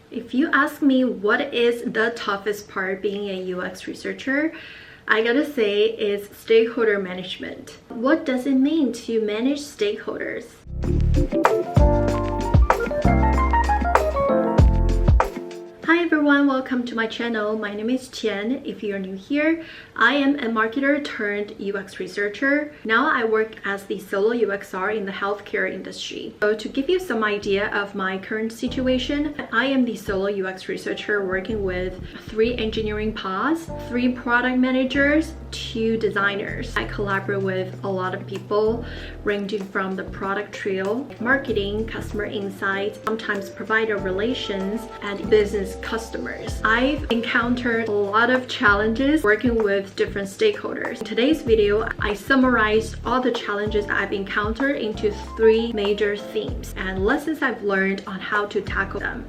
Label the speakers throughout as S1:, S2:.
S1: If you ask me what is the toughest part being a UX researcher, I gotta say it's stakeholder management. What does it mean to manage stakeholders? Hi everyone, welcome to my channel. My name is Qian. If you're new here, I am a marketer turned UX researcher. Now I work as the solo UXR in the healthcare industry. So to give you some idea of my current situation, I am the solo UX researcher working with 3 engineering pods, 3 product managers, 2 designers. I collaborate with a lot of people ranging from the product trio, marketing, customer insights, sometimes provider relations, and business customers. I've encountered a lot of challenges working with different stakeholders. In today's video, I summarized all the challenges I've encountered into 3 major themes and lessons I've learned on how to tackle them.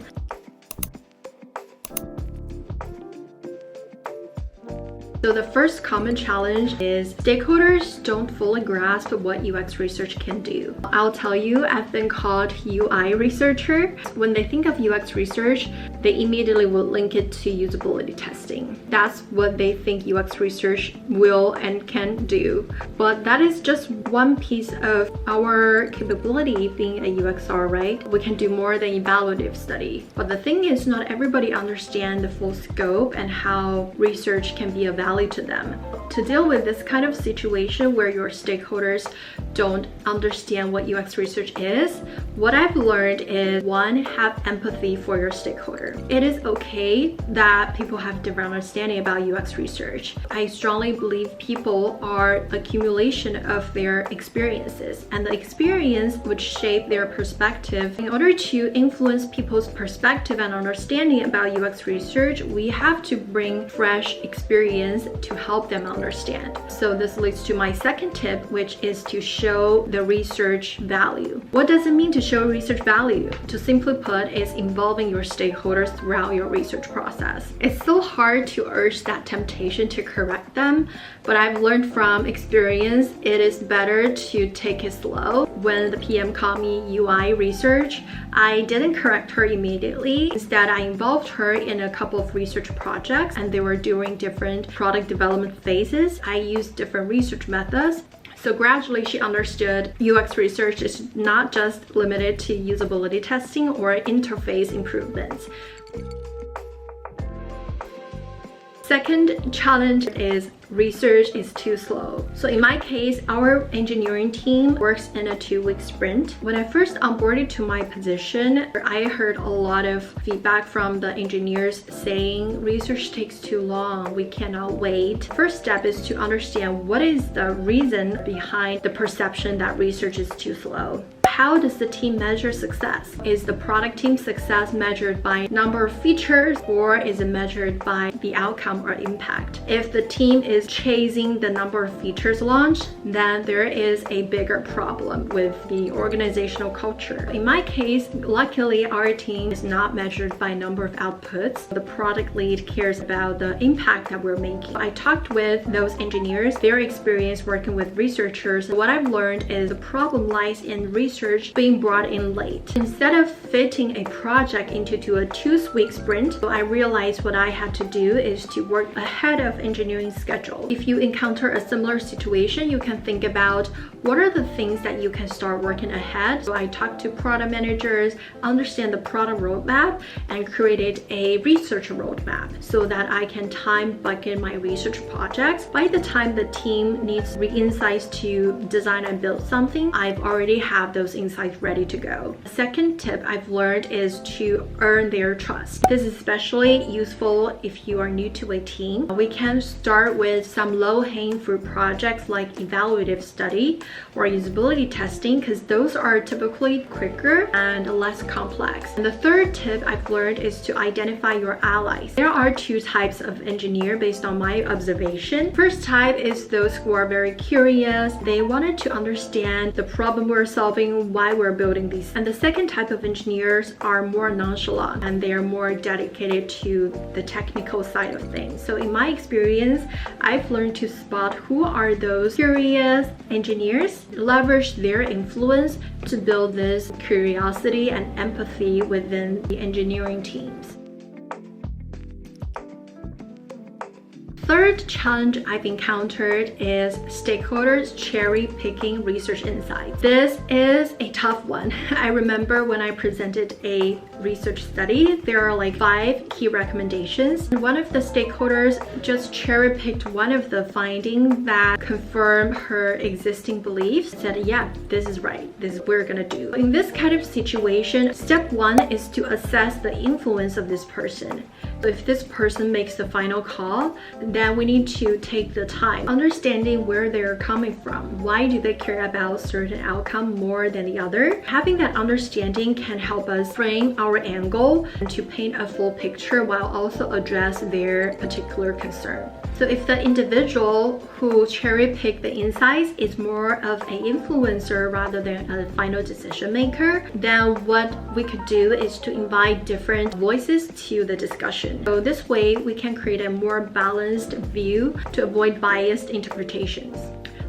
S1: So the first common challenge is stakeholders don't fully grasp what UX research can do. I'll tell you, I've been called UI researcher. When they think of UX research, they immediately will link it to usability testing. That's what they think UX research will and can do. But that is just one piece of our capability being a UXR, right? We can do more than evaluative study. But the thing is, not everybody understands the full scope and how research can be a value to them. To deal with this kind of situation where your stakeholders don't understand what UX research is, what I've learned is 1, have empathy for your stakeholder. It is okay that people have different understanding about UX research. I strongly believe people are accumulation of their experiences, and the experience would shape their perspective. In order to influence people's perspective and understanding about UX research, we have to bring fresh experience to help them understand. So this leads to my second tip, which is to show the research value. What does it mean to show research value? To simply put, is involving your stakeholders throughout your research process. It's so hard to urge that temptation to correct them, but I've learned from experience it is better to take it slow. When the PM called me UI research, I didn't correct her immediately. Instead, I involved her in a couple of research projects, and they were during different product development phases. I used different research methods. So gradually she understood UX research is not just limited to usability testing or interface improvements. Second challenge is research is too slow. So in my case, our engineering team works in a 2-week sprint. When I first onboarded to my position, I heard a lot of feedback from the engineers saying research takes too long, we cannot wait. First step is to understand what is the reason behind the perception that research is too slow. How does the team measure success? Is the product team success measured by number of features, or is it measured by the outcome or impact? If the team is chasing the number of features launched, then there is a bigger problem with the organizational culture. In my case, luckily our team is not measured by number of outputs. The product lead cares about the impact that we're making. I talked with those engineers, their experience working with researchers. What I've learned is the problem lies in research being brought in late. Instead of fitting a project into a 2-week sprint, so I realized what I had to do is to work ahead of engineering schedule. If you encounter a similar situation, you can think about what are the things that you can start working ahead. So I talked to product managers, understand the product roadmap, and created a research roadmap so that I can time bucket my research projects. By the time the team needs insights to design and build something, I've already have those insights ready to go. The second tip I've learned is to earn their trust. This is especially useful if you are new to a team. We can start with some low-hanging fruit projects like evaluative study or usability testing, because those are typically quicker and less complex. And the third tip I've learned is to identify your allies. There are 2 types of engineer based on my observation. First type is those who are very curious. They wanted to understand the problem we're solving, why we're building these. And the second type of engineers are more nonchalant, and they are more dedicated to the technical side of things. So in my experience, I've learned to spot who are those curious engineers, leverage their influence to build this curiosity and empathy within the engineering teams. Third challenge I've encountered is stakeholders cherry-picking research insights. This is a tough one. I remember when I presented a research study, there are like 5 key recommendations. One of the stakeholders just cherry-picked one of the findings that confirmed her existing beliefs, said, yeah, this is right, this is what we're gonna do. In this kind of situation, step 1 is to assess the influence of this person. So if this person makes the final call, then we need to take the time understanding where they're coming from. Why do they care about certain outcome more than the other? Having that understanding can help us frame our angle and to paint a full picture while also address their particular concern. So if the individual who cherry-picked the insights is more of an influencer rather than a final decision maker, then what we could do is to invite different voices to the discussion. So this way we can create a more balanced view to avoid biased interpretations.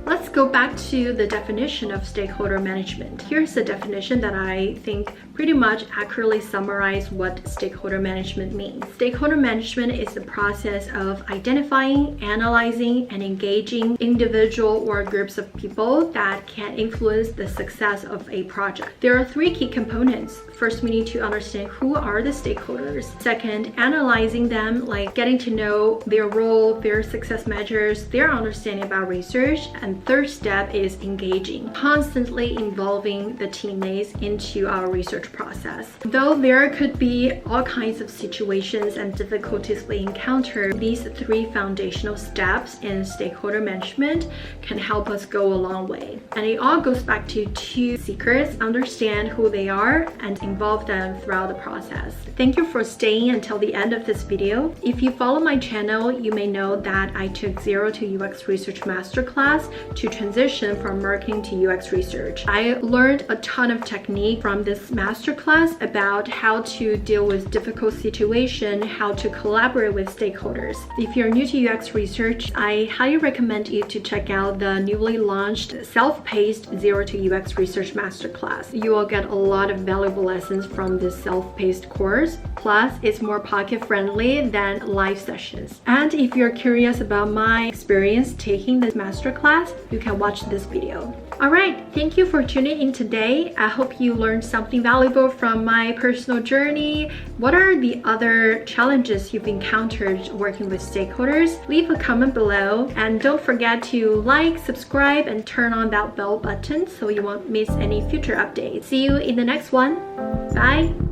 S1: Let's go back to the definition of stakeholder management. Here's the definition that I think pretty much accurately summarizes what stakeholder management means. Stakeholder management is the process of identifying, analyzing, and engaging individual or groups of people that can influence the success of a project. There are 3 key components. First, we need to understand who are the stakeholders. Second, analyzing them, like getting to know their role, their success measures, their understanding about research. And third step is engaging, constantly involving the teammates into our research process. Though there could be all kinds of situations and difficulties we encounter, these 3 foundational steps in stakeholder management can help us go a long way. And it all goes back to 2 secrets: understand who they are and involve them throughout the process. Thank you for staying until the end of this video. If you follow my channel, you may know that I took 0 to UX Research Masterclass to transition from marketing to UX research. I learned a ton of technique from this masterclass about how to deal with difficult situations, how to collaborate with stakeholders. If you're new to UX research, I highly recommend you to check out the newly launched self-paced 0 to UX Research Masterclass. You will get a lot of valuable lessons from this self-paced course. Plus, it's more pocket-friendly than live sessions. And if you're curious about my experience taking this masterclass, you can watch this video. Alright, thank you for tuning in today. I hope you learned something valuable from my personal journey. What are the other challenges you've encountered working with stakeholders? Leave a comment below, and don't forget to like, subscribe, and turn on that bell button so you won't miss any future updates. See you in the next one. Bye!